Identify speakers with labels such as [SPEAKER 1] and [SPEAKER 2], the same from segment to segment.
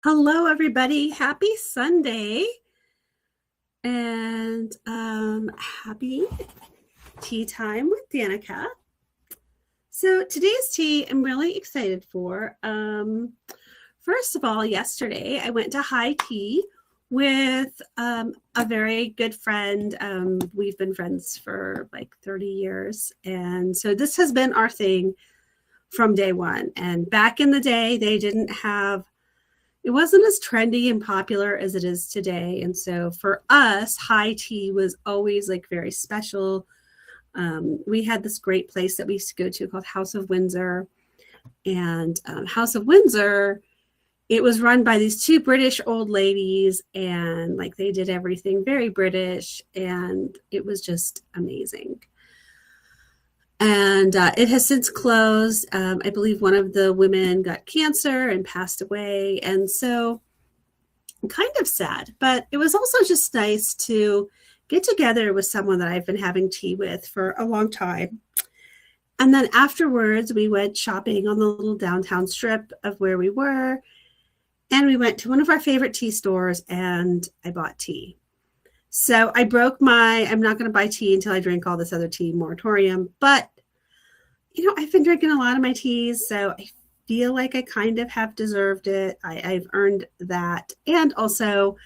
[SPEAKER 1] Hello, everybody. Happy Sunday and happy tea time with Danica. So today's tea I'm really excited for. First of all, yesterday I went to high tea with a very good friend. We've been friends for like 30 years. And so this has been our thing from day one. And back in the day, they didn't have it wasn't as trendy and popular as it is today. And so for us, high tea was always like very special. We had this great place that we used to go to called House of Windsor. And House of Windsor, it was run by these two British old ladies, and like they did everything very British, and it was just amazing. And it has since closed. I believe one of the women got cancer and passed away. And so kind of sad, but it was also just nice to get together with someone that I've been having tea with for a long time. And then afterwards, we went shopping on the little downtown strip of where we were. And we went to one of our favorite tea stores and I bought tea. So I broke I'm not going to buy tea until I drink all this other tea moratorium. But, I've been drinking a lot of my teas, so I feel like I kind of have deserved it. I've earned that. And also,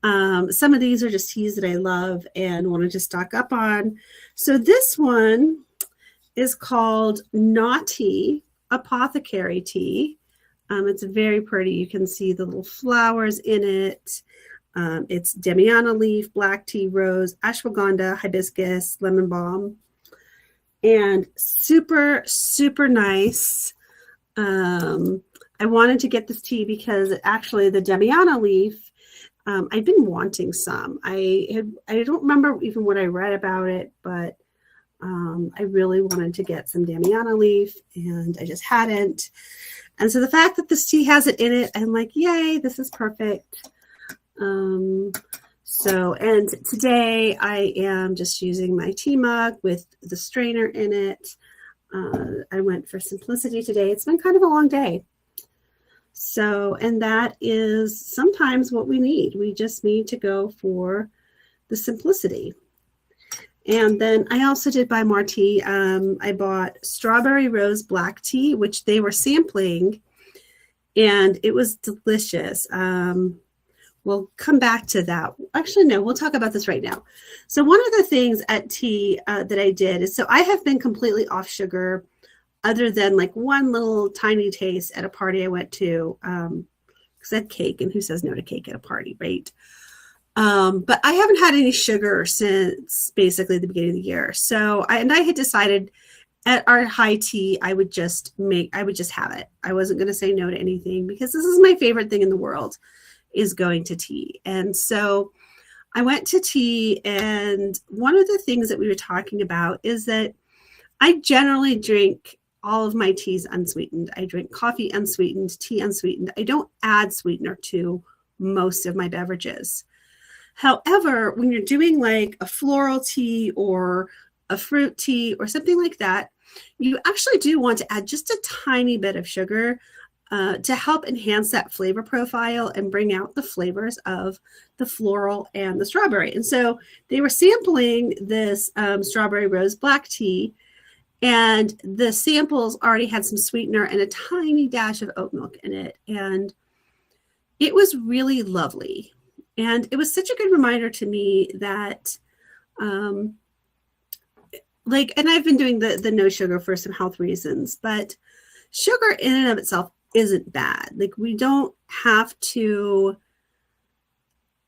[SPEAKER 1] some of these are just teas that I love and wanted to stock up on. So this one is called Naughty Apothecary Tea. It's very pretty. You can see the little flowers in it. It's Damiana leaf, black tea, rose, ashwagandha, hibiscus, lemon balm, and super, super nice. I wanted to get this tea because actually the Damiana leaf, I've been wanting some. I don't remember even what I read about it, but I really wanted to get some Damiana leaf and I just hadn't. And so the fact that this tea has it in it, I'm like, yay, this is perfect. And today I am just using my tea mug with the strainer in it. I went for simplicity today. It's been kind of a long day. So, and that is sometimes what we need. We just need to go for the simplicity. And then I also did buy more tea. I bought strawberry rose black tea, which they were sampling, and it was delicious. We'll come back to that. Actually, no, we'll talk about this right now. So one of the things at tea that I did is, so I have been completely off sugar other than like one little tiny taste at a party I went to, because I had cake, and who says no to cake at a party, right? But I haven't had any sugar since basically the beginning of the year. So I had decided at our high tea, I would just have it. I wasn't going to say no to anything because this is my favorite thing in the world, is going to tea. And so I went to tea, and one of the things that we were talking about is that I generally drink all of my teas unsweetened. I drink coffee unsweetened, tea unsweetened. I don't add sweetener to most of my beverages. However, when you're doing like a floral tea or a fruit tea or something like that, you actually do want to add just a tiny bit of sugar to help enhance that flavor profile and bring out the flavors of the floral and the strawberry. And so they were sampling this strawberry rose black tea, and the samples already had some sweetener and a tiny dash of oat milk in it. And it was really lovely. And it was such a good reminder to me that, and I've been doing the no sugar for some health reasons, but sugar in and of itself isn't bad. Like, we don't have to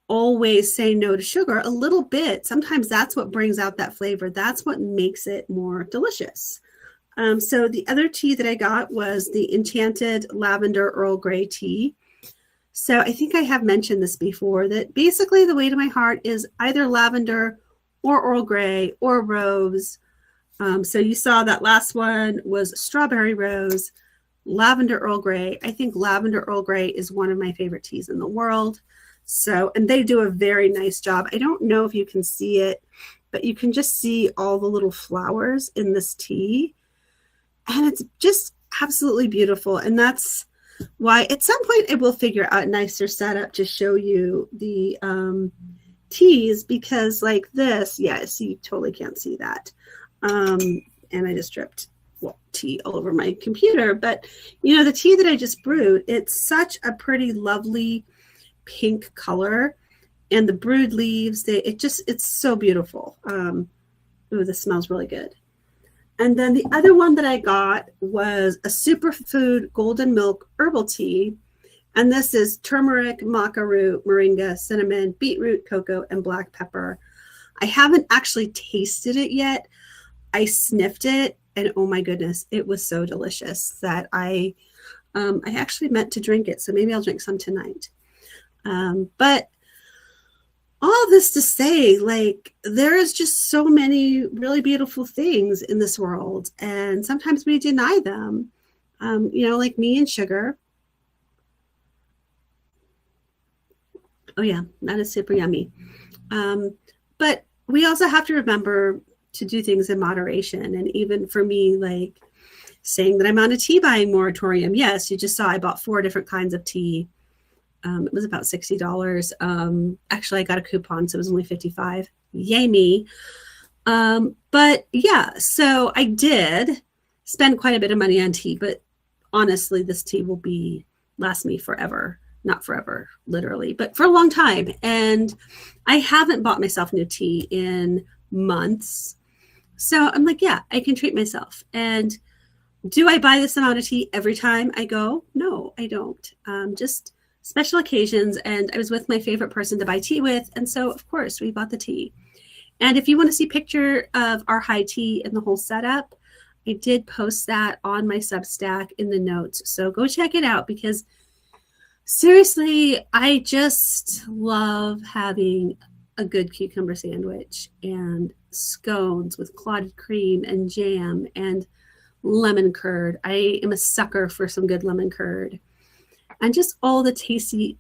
[SPEAKER 1] always say no to sugar. A little bit, sometimes that's what brings out that flavor. That's what makes it more delicious. So the other tea that I got was the Enchanted Lavender Earl Grey tea. So I think I have mentioned this before, that basically the way to my heart is either lavender or Earl Grey or rose. So you saw that last one was strawberry rose, lavender Earl Grey. I think lavender Earl Grey is one of my favorite teas in the world. So, and they do a very nice job. I don't know if you can see it, but you can just see all the little flowers in this tea. And it's just absolutely beautiful. And that's why at some point I will figure out a nicer setup to show you the teas, because like this, yes, you totally can't see that. And I just dripped tea all over my computer. But, you know, the tea that I just brewed, it's such a pretty, lovely pink color. And the brewed leaves, it's so beautiful. Ooh, this smells really good. And then the other one that I got was a superfood golden milk herbal tea. And this is turmeric, maca root, moringa, cinnamon, beetroot, cocoa, and black pepper. I haven't actually tasted it yet. I sniffed it, and oh my goodness, it was so delicious that I actually meant to drink it. So maybe I'll drink some tonight. But all this to say, like, there is just so many really beautiful things in this world, and sometimes we deny them. You know, like me and sugar. Oh yeah, that is super yummy. But we also have to remember to do things in moderation. And even for me, like saying that I'm on a tea buying moratorium. Yes, you just saw I bought 4 different kinds of tea. It was about $60. Actually, I got a coupon, so it was only $55. Yay me. But yeah, so I did spend quite a bit of money on tea, but honestly, this tea will last me forever. Not forever, literally, but for a long time. And I haven't bought myself new tea in months. So I'm like, yeah, I can treat myself. And do I buy this amount of tea every time I go? No, I don't. Just special occasions. And I was with my favorite person to buy tea with. And so, of course, we bought the tea. And if you want to see a picture of our high tea and the whole setup, I did post that on my Substack in the notes. So go check it out, because seriously, I just love having a good cucumber sandwich and scones with clotted cream and jam and lemon curd. I am a sucker for some good lemon curd, and just all the tasty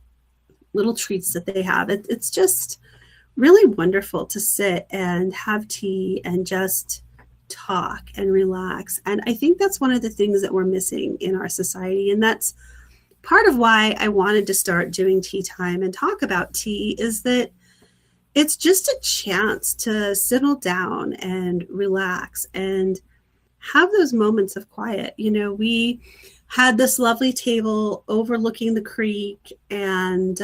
[SPEAKER 1] little treats that they have. It's just really wonderful to sit and have tea and just talk and relax. And I think that's one of the things that we're missing in our society. And that's part of why I wanted to start doing tea time and talk about tea, is that it's just a chance to settle down and relax and have those moments of quiet. You know, we had this lovely table overlooking the creek, and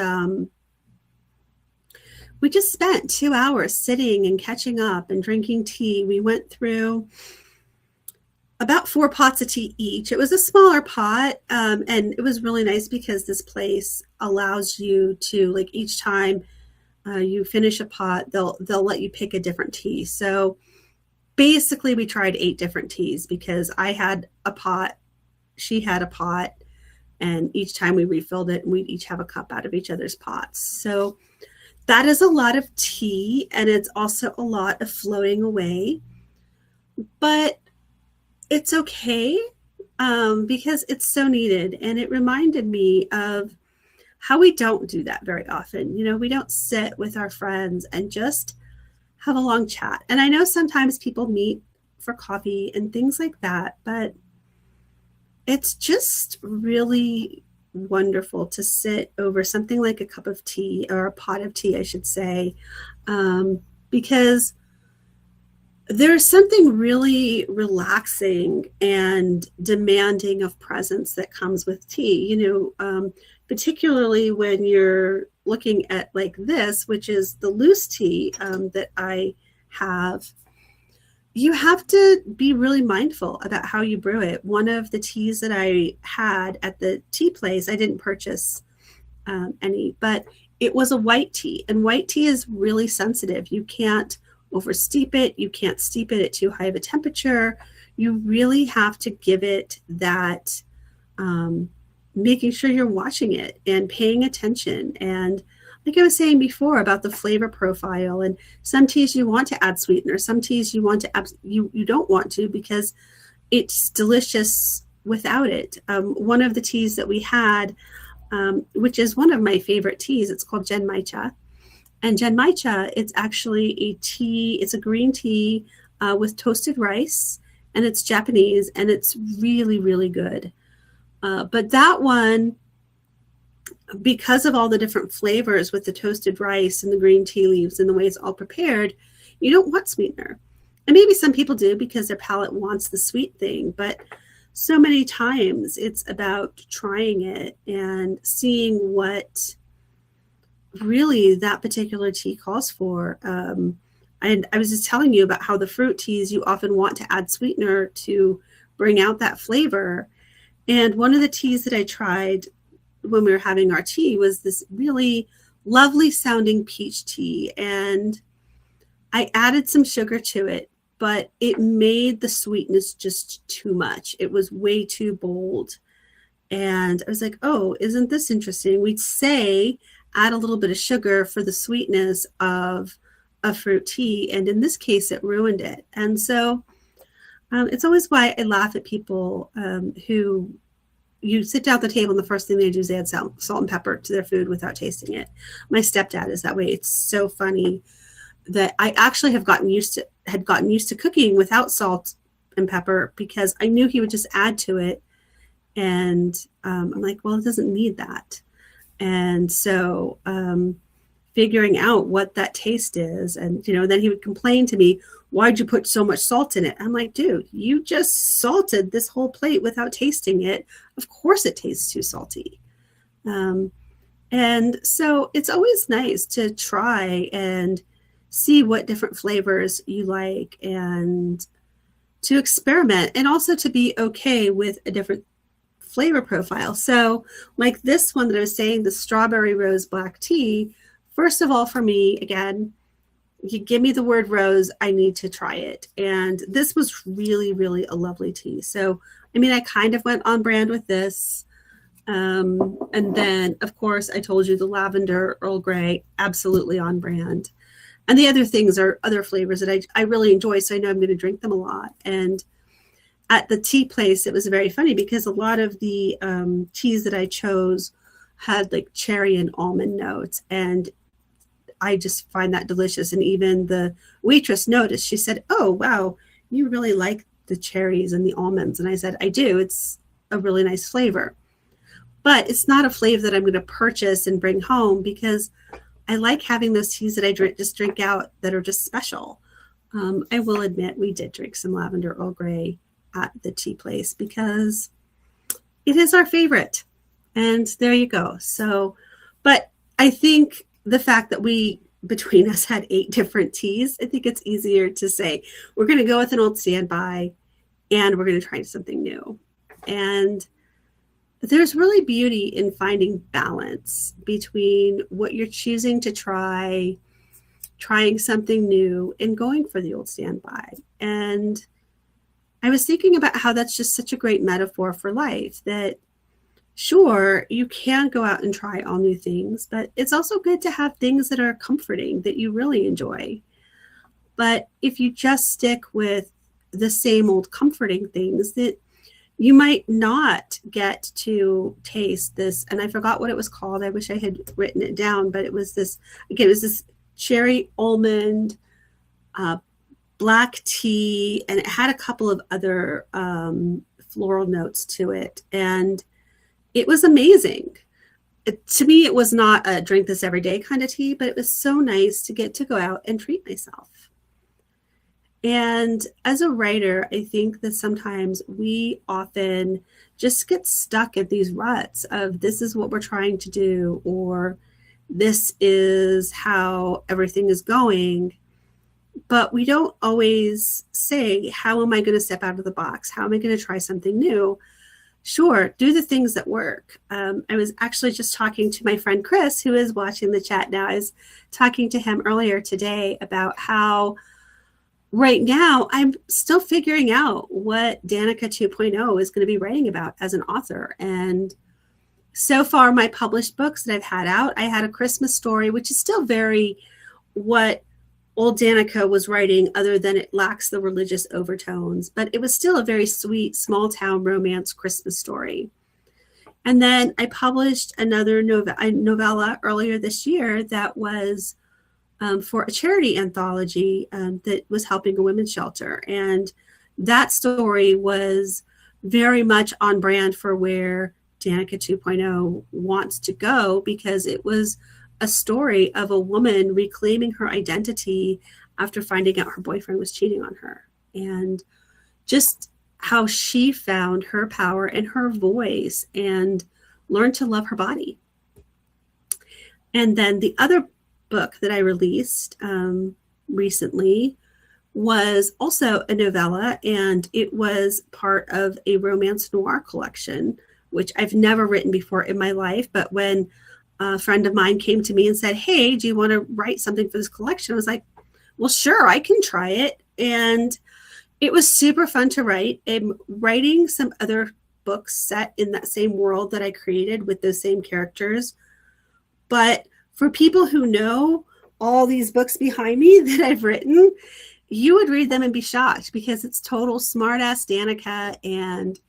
[SPEAKER 1] we just spent 2 hours sitting and catching up and drinking tea. We went through about 4 pots of tea each. It was a smaller pot, and it was really nice because this place allows you to, like, each time you finish a pot, they'll let you pick a different tea. So basically we tried 8 different teas, because I had a pot, she had a pot, and each time we refilled it, and we'd each have a cup out of each other's pots. So that is a lot of tea, and it's also a lot of floating away. But it's okay, because it's so needed. And it reminded me of how we don't do that very often. You know, we don't sit with our friends and just have a long chat. And I know sometimes people meet for coffee and things like that, but it's just really wonderful to sit over something like a cup of tea, or a pot of tea, I should say, because there's something really relaxing and demanding of presence that comes with tea, you know, particularly when you're looking at like this, which is the loose tea that I have. You have to be really mindful about how you brew it. One of the teas that I had at the tea place, I didn't purchase any, but it was a white tea, and white tea is really sensitive. You can't oversteep it. You can't steep it at too high of a temperature. You really have to give it that, making sure you're watching it and paying attention. And like I was saying before about the flavor profile, and some teas you want to add sweetener, some teas you want to you don't want to, because it's delicious without it. One of the teas that we had, which is one of my favorite teas, it's called Genmaicha. And Genmaicha, it's actually a tea, it's a green tea with toasted rice, and it's Japanese, and it's really, really good. But that one, because of all the different flavors with the toasted rice and the green tea leaves and the way it's all prepared, you don't want sweetener. And maybe some people do because their palate wants the sweet thing, but so many times it's about trying it and seeing what really that particular tea calls for. And I was just telling you about how the fruit teas, you often want to add sweetener to bring out that flavor. And one of the teas that I tried when we were having our tea was this really lovely sounding peach tea. And I added some sugar to it, but it made the sweetness just too much. It was way too bold. And I was like, oh, isn't this interesting? We'd say add a little bit of sugar for the sweetness of a fruit tea. And in this case, it ruined it. And so it's always why I laugh at people who you sit down at the table and the first thing they do is add salt and pepper to their food without tasting it. My stepdad is that way. It's so funny that I actually had gotten used to cooking without salt and pepper because I knew he would just add to it. And I'm like, well, it doesn't need that. And so figuring out what that taste is. And, then he would complain to me, why'd you put so much salt in it? I'm like, dude, you just salted this whole plate without tasting it. Of course it tastes too salty. And so it's always nice to try and see what different flavors you like and to experiment and also to be okay with a different flavor profile. So like this one that I was saying, the strawberry rose black tea, first of all, for me, again, you give me the word rose, I need to try it. And this was really, really a lovely tea. So, I kind of went on brand with this. And then, of course, I told you the lavender Earl Grey, absolutely on brand. And the other things are other flavors that I really enjoy. So I know I'm going to drink them a lot. And at the tea place, it was very funny because a lot of the teas that I chose had like cherry and almond notes. And I just find that delicious. And even the waitress noticed, she said, oh, wow, you really like the cherries and the almonds. And I said, I do. It's a really nice flavor. But it's not a flavor that I'm going to purchase and bring home because I like having those teas that I just drink out that are just special. I will admit we did drink some lavender Earl Grey at the tea place because it is our favorite. And there you go. So, but I think the fact that we, between us, had 8 different teas, I think it's easier to say, we're going to go with an old standby and we're going to try something new. And there's really beauty in finding balance between what you're choosing to try, trying something new, and going for the old standby. And I was thinking about how that's just such a great metaphor for life, that sure, you can go out and try all new things, but it's also good to have things that are comforting, that you really enjoy. But if you just stick with the same old comforting things, that you might not get to taste this. And I forgot what it was called. I wish I had written it down, but it was this cherry almond black tea, and it had a couple of other floral notes to it. And it was amazing. To me, it was not a drink this every day kind of tea, but it was so nice to get to go out and treat myself. And as a writer, I think that sometimes we often just get stuck at these ruts of this is what we're trying to do, or this is how everything is going. But we don't always say, how am I going to step out of the box? How am I going to try something new? Sure, do the things that work. I was actually just talking to my friend Chris, who is watching the chat now. I was talking to him earlier today about how right now I'm still figuring out what Danica 2.0 is going to be writing about as an author. And so far, my published books that I've had out, I had A Christmas Story, which is still very what old Danica was writing, other than it lacks the religious overtones, but it was still a very sweet small town romance Christmas story. And then I published another novella earlier this year that was for a charity anthology that was helping a women's shelter. And that story was very much on brand for where Danica 2.0 wants to go, because it was a story of a woman reclaiming her identity after finding out her boyfriend was cheating on her, and just how she found her power and her voice and learned to love her body. And then the other book that I released recently was also a novella, and it was part of a romance noir collection, which I've never written before in my life. But when a friend of mine came to me and said, "Hey, do you want to write something for this collection?" I was like, well, sure, I can try it. And it was super fun to write. I'm writing some other books set in that same world that I created with those same characters. But for people who know all these books behind me that I've written, you would read them and be shocked, because it's total smartass Danica, and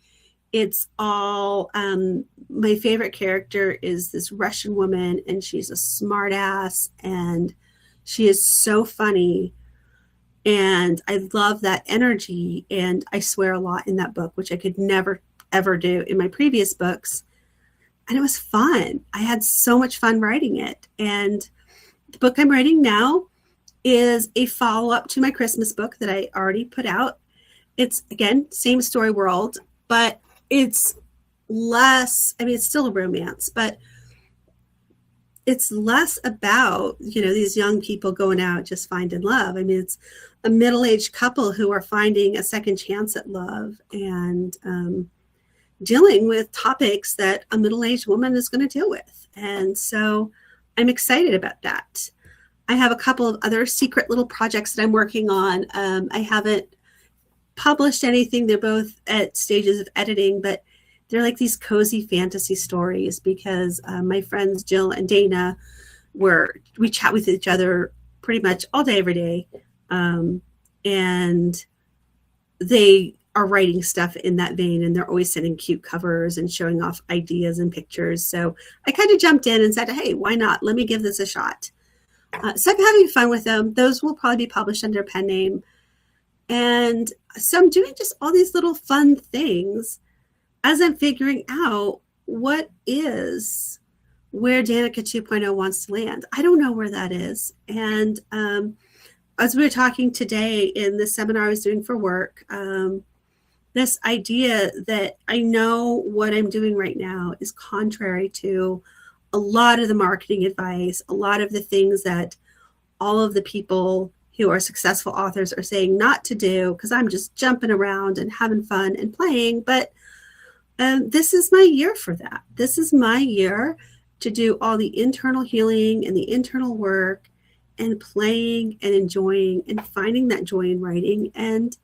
[SPEAKER 1] it's all my favorite character is this Russian woman, and she's a smartass, and she is so funny, and I love that energy. And I swear a lot in that book, which I could never ever do in my previous books. And it was fun. I had so much fun writing it. And the book I'm writing now is a follow-up to my Christmas book that I already put out. It's, again, same story world, but it's less, I mean, it's still a romance, but it's less about, these young people going out just finding love. I mean, it's a middle-aged couple who are finding a second chance at love, and dealing with topics that a middle-aged woman is going to deal with. And so I'm excited about that. I have a couple of other secret little projects that I'm working on. I haven't published anything. They're both at stages of editing, but they're like these cozy fantasy stories, because my friends Jill and Dana, we chat with each other pretty much all day, every day. And they are writing stuff in that vein, and they're always sending cute covers and showing off ideas and pictures. So I kind of jumped in and said, hey, why not? Let me give this a shot. So I'm having fun with them. Those will probably be published under a pen name. And so I'm doing just all these little fun things as I'm figuring out what is where Danica 2.0 wants to land. I don't know where that is. And as we were talking today in the seminar I was doing for work, this idea that I know what I'm doing right now is contrary to a lot of the marketing advice, a lot of the things that all of the people who are successful authors are saying not to do, because I'm just jumping around and having fun and playing. But this is my year for that. This is my year to do all the internal healing and the internal work and playing and enjoying and finding that joy in writing. And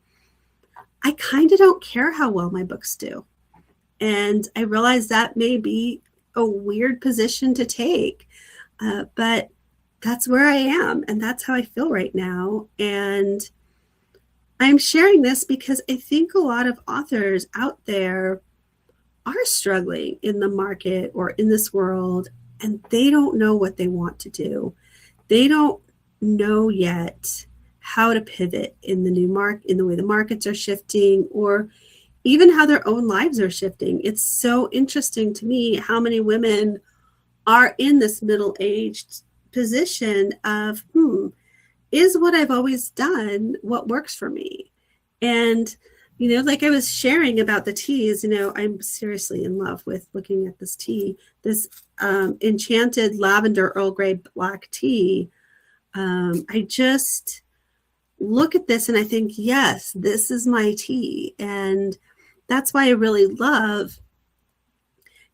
[SPEAKER 1] I kind of don't care how well my books do. And I realize that may be a weird position to take, but that's where I am, and that's how I feel right now. And I'm sharing this because I think a lot of authors out there are struggling in the market or in this world, and they don't know what they want to do. They don't know yet how to pivot in the new market, in the way the markets are shifting, or even how their own lives are shifting. It's so interesting to me how many women are in this middle-aged position of, is what I've always done what works for me? And, like I was sharing about the teas, I'm seriously in love with looking at this tea, this enchanted lavender Earl Grey black tea. I just look at this and I think, yes, this is my tea. And that's why I really love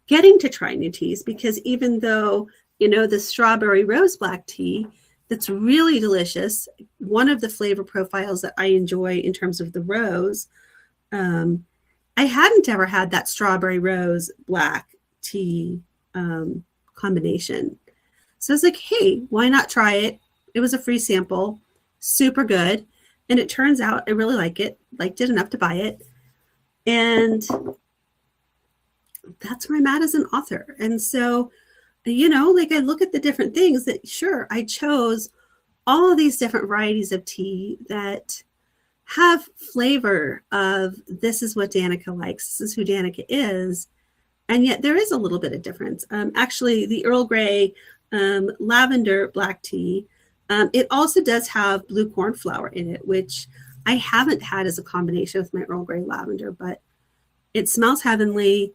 [SPEAKER 1] getting to try new teas, because even though, the strawberry rose black tea, that's really delicious, one of the flavor profiles that I enjoy in terms of the rose, I hadn't ever had that strawberry rose black tea combination. So I was like, hey, why not try it? It was a free sample, super good. And it turns out I really liked it enough to buy it. And that's where I'm at as an author. And so, I look at the different things that, sure, I chose all of these different varieties of tea that have flavor of this is what Danica likes, this is who Danica is, and yet there is a little bit of difference. Actually, the Earl Grey lavender black tea, it also does have blue cornflower in it, which I haven't had as a combination with my Earl Grey lavender, but it smells heavenly.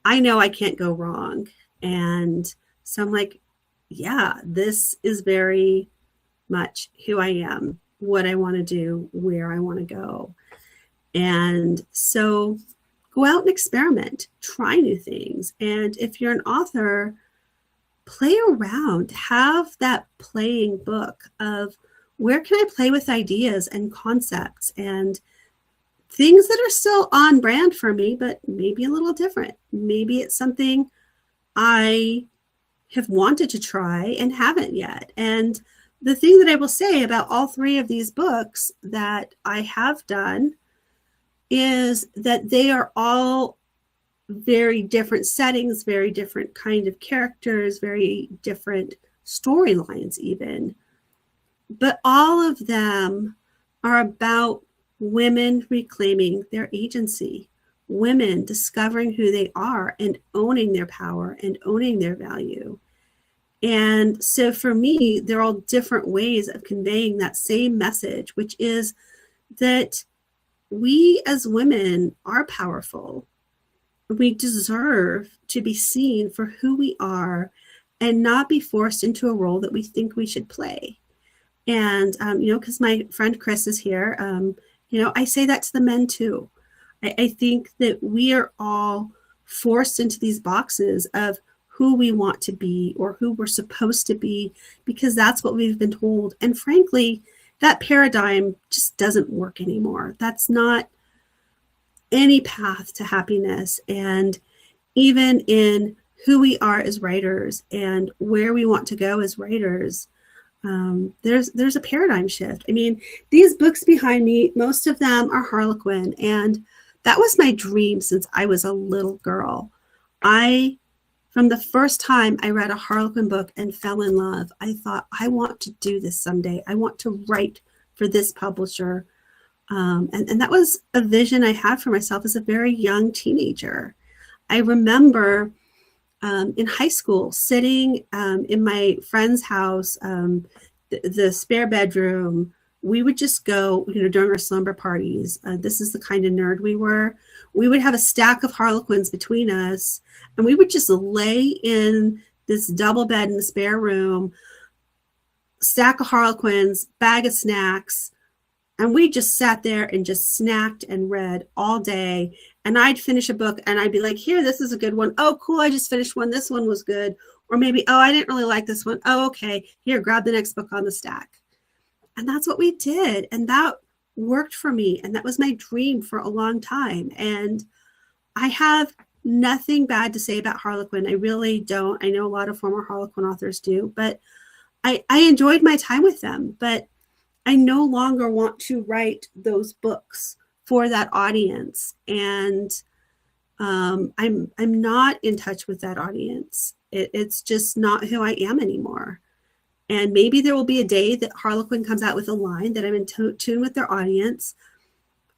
[SPEAKER 1] I know I can't go wrong. And so I'm like, yeah, this is very much who I am, what I want to do, where I want to go. And so go out and experiment, try new things. And if you're an author, play around, have that playing book of where can I play with ideas and concepts and things that are still on brand for me, but maybe a little different. Maybe it's something I have wanted to try and haven't yet. And the thing that I will say about all three of these books that I have done is that they are all very different settings, very different kind of characters, very different storylines even. But all of them are about women reclaiming their agency, women discovering who they are and owning their power and owning their value. And so for me, they're all different ways of conveying that same message, which is that we as women are powerful. We deserve to be seen for who we are and not be forced into a role that we think we should play. And, because my friend Chris is here, I say that to the men too. I think that we are all forced into these boxes of who we want to be or who we're supposed to be because that's what we've been told. And frankly, that paradigm just doesn't work anymore. That's not any path to happiness. And even in who we are as writers and where we want to go as writers, there's a paradigm shift. I mean, these books behind me, most of them are Harlequin, and that was my dream since I was a little girl. From the first time I read a Harlequin book and fell in love, I thought, I want to do this someday. I want to write for this publisher. And that was a vision I had for myself as a very young teenager. I remember in high school sitting in my friend's house, the spare bedroom. We would just go, during our slumber parties. This is the kind of nerd we were. We would have a stack of Harlequins between us, and we would just lay in this double bed in the spare room, stack of Harlequins, bag of snacks, and we just sat there and just snacked and read all day. And I'd finish a book and I'd be like, here, this is a good one. Oh, cool, I just finished one. This one was good. Or maybe, oh, I didn't really like this one. Oh, okay, here, grab the next book on the stack. And that's what we did. And that worked for me. And that was my dream for a long time. And I have nothing bad to say about Harlequin. I really don't. I know a lot of former Harlequin authors do, but I enjoyed my time with them. But I no longer want to write those books for that audience. And I'm not in touch with that audience. It's just not who I am anymore. And maybe there will be a day that Harlequin comes out with a line that I'm in tune with their audience,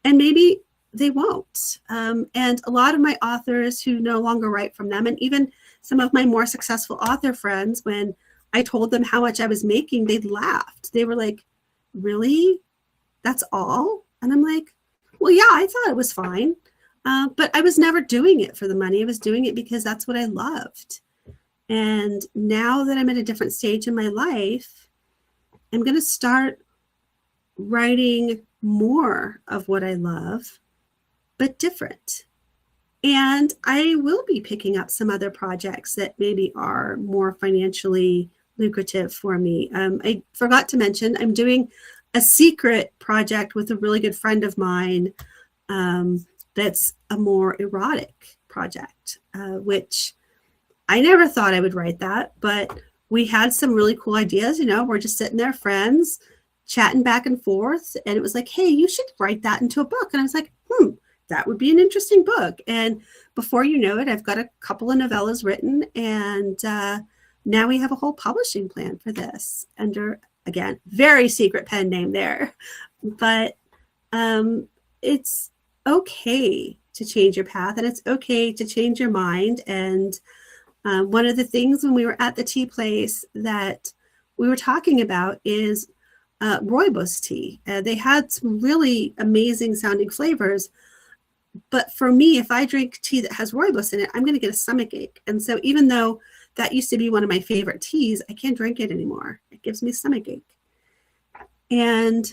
[SPEAKER 1] and maybe they won't. And a lot of my authors who no longer write from them, and even some of my more successful author friends, when I told them how much I was making, they laughed. They were like, really? That's all? And I'm like, well, yeah, I thought it was fine. But I was never doing it for the money. I was doing it because that's what I loved. And now that I'm at a different stage in my life, I'm going to start writing more of what I love, but different. And I will be picking up some other projects that maybe are more financially lucrative for me. I forgot to mention, I'm doing a secret project with a really good friend of mine that's a more erotic project, which I never thought I would write that, but we had some really cool ideas. We're just sitting there, friends, chatting back and forth. And it was like, hey, you should write that into a book. And I was like, that would be an interesting book. And before you know it, I've got a couple of novellas written. And now we have a whole publishing plan for this under, again, very secret pen name there. But it's okay to change your path, and it's okay to change your mind. And one of the things when we were at the tea place that we were talking about is rooibos tea. They had some really amazing sounding flavors. But for me, if I drink tea that has rooibos in it, I'm going to get a stomach ache. And so even though that used to be one of my favorite teas, I can't drink it anymore. It gives me a stomach ache. And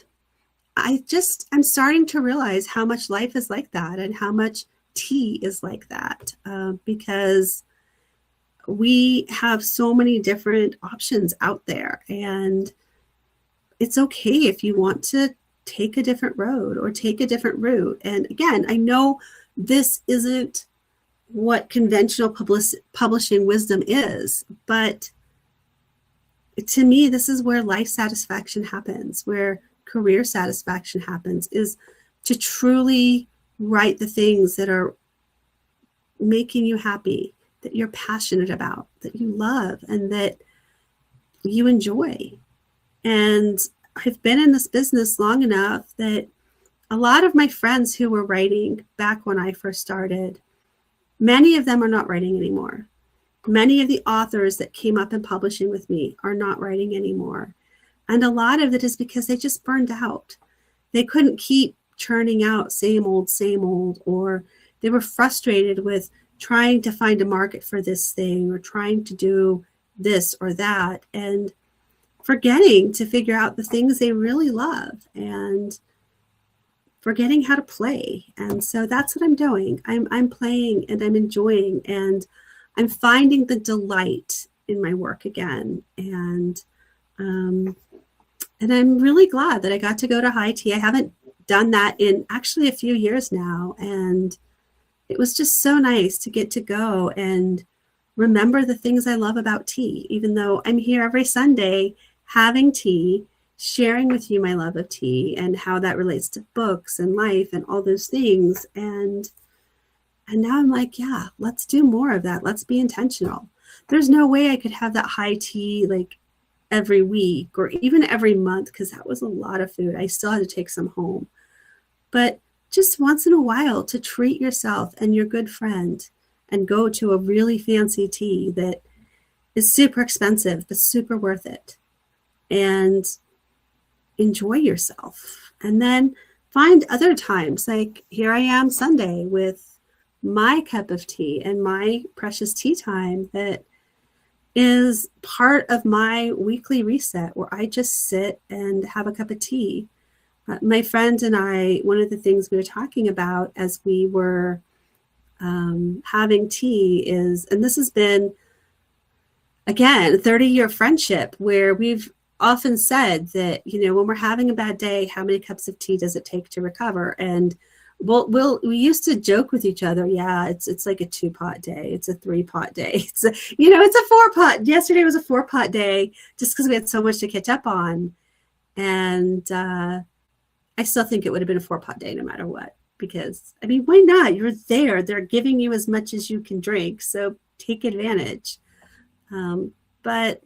[SPEAKER 1] I'm starting to realize how much life is like that and how much tea is like that, because we have so many different options out there. And it's okay if you want to take a different road or take a different route. And again, I know this isn't what conventional publishing wisdom is, but to me, this is where life satisfaction happens, where career satisfaction happens, is to truly write the things that are making you happy, that you're passionate about, that you love, and that you enjoy. And I've been in this business long enough that a lot of my friends who were writing back when I first started, many of them are not writing anymore. Many of the authors that came up in publishing with me are not writing anymore. And a lot of it is because they just burned out. They couldn't keep churning out same old, or they were frustrated with trying to find a market for this thing or trying to do this or that, and forgetting to figure out the things they really love and forgetting how to play. And so that's what I'm doing. I'm playing and I'm enjoying, and I'm finding the delight in my work again. And I'm really glad that I got to go to high tea. I haven't done that in actually a few years now. And it was just so nice to get to go and remember the things I love about tea, even though I'm here every Sunday having tea, sharing with you my love of tea and how that relates to books and life and all those things. And now I'm like, yeah, let's do more of that. Let's be intentional. There's no way I could have that high tea like every week or even every month, because that was a lot of food. I still had to take some home. But just once in a while to treat yourself and your good friend and go to a really fancy tea that is super expensive, but super worth it. And enjoy yourself. And then find other times, like here I am Sunday with my cup of tea and my precious tea time that is part of my weekly reset, where I just sit and have a cup of tea. My friend and I, one of the things we were talking about as we were having tea is, and this has been, again, a 30-year friendship where we've often said that, you know, when we're having a bad day, how many cups of tea does it take to recover? And we used to joke with each other, yeah, it's like a 2-pot day, it's a 3-pot day, it's a 4-pot. Yesterday was a 4-pot day, just because we had so much to catch up on. And I still think it would have been a 4-pot day no matter what, because I mean, why not? You're there, they're giving you as much as you can drink, so take advantage. But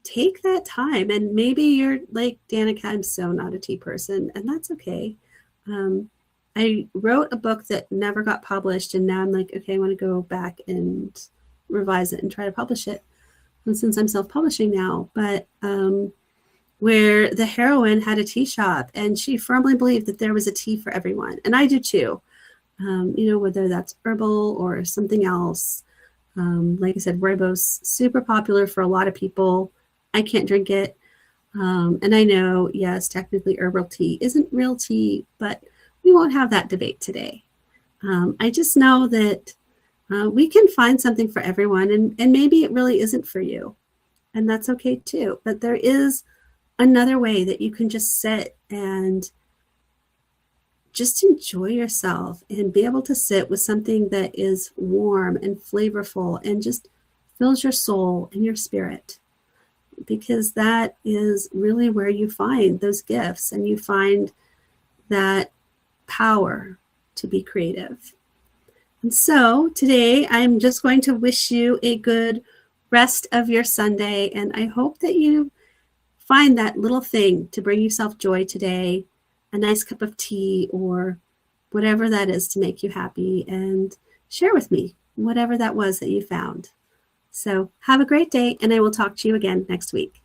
[SPEAKER 1] take that time, and maybe you're like, Danica, I'm so not a tea person, and that's okay. I wrote a book that never got published, and now I'm like, okay, I want to go back and revise it and try to publish it. And since I'm self-publishing now, but where the heroine had a tea shop, and she firmly believed that there was a tea for everyone, and I do too. Whether that's herbal or something else. Like I said, rooibos, super popular for a lot of people. I can't drink it. And I know, yes, technically herbal tea isn't real tea, but we won't have that debate today. I just know that we can find something for everyone, and maybe it really isn't for you. And that's okay too. But there is another way that you can just sit and just enjoy yourself and be able to sit with something that is warm and flavorful and just fills your soul and your spirit. Because that is really where you find those gifts, and you find that power to be creative. And so today I'm just going to wish you a good rest of your Sunday, and I hope that you find that little thing to bring yourself joy today, a nice cup of tea or whatever that is to make you happy, and share with me whatever that was that you found. So have a great day, and I will talk to you again next week.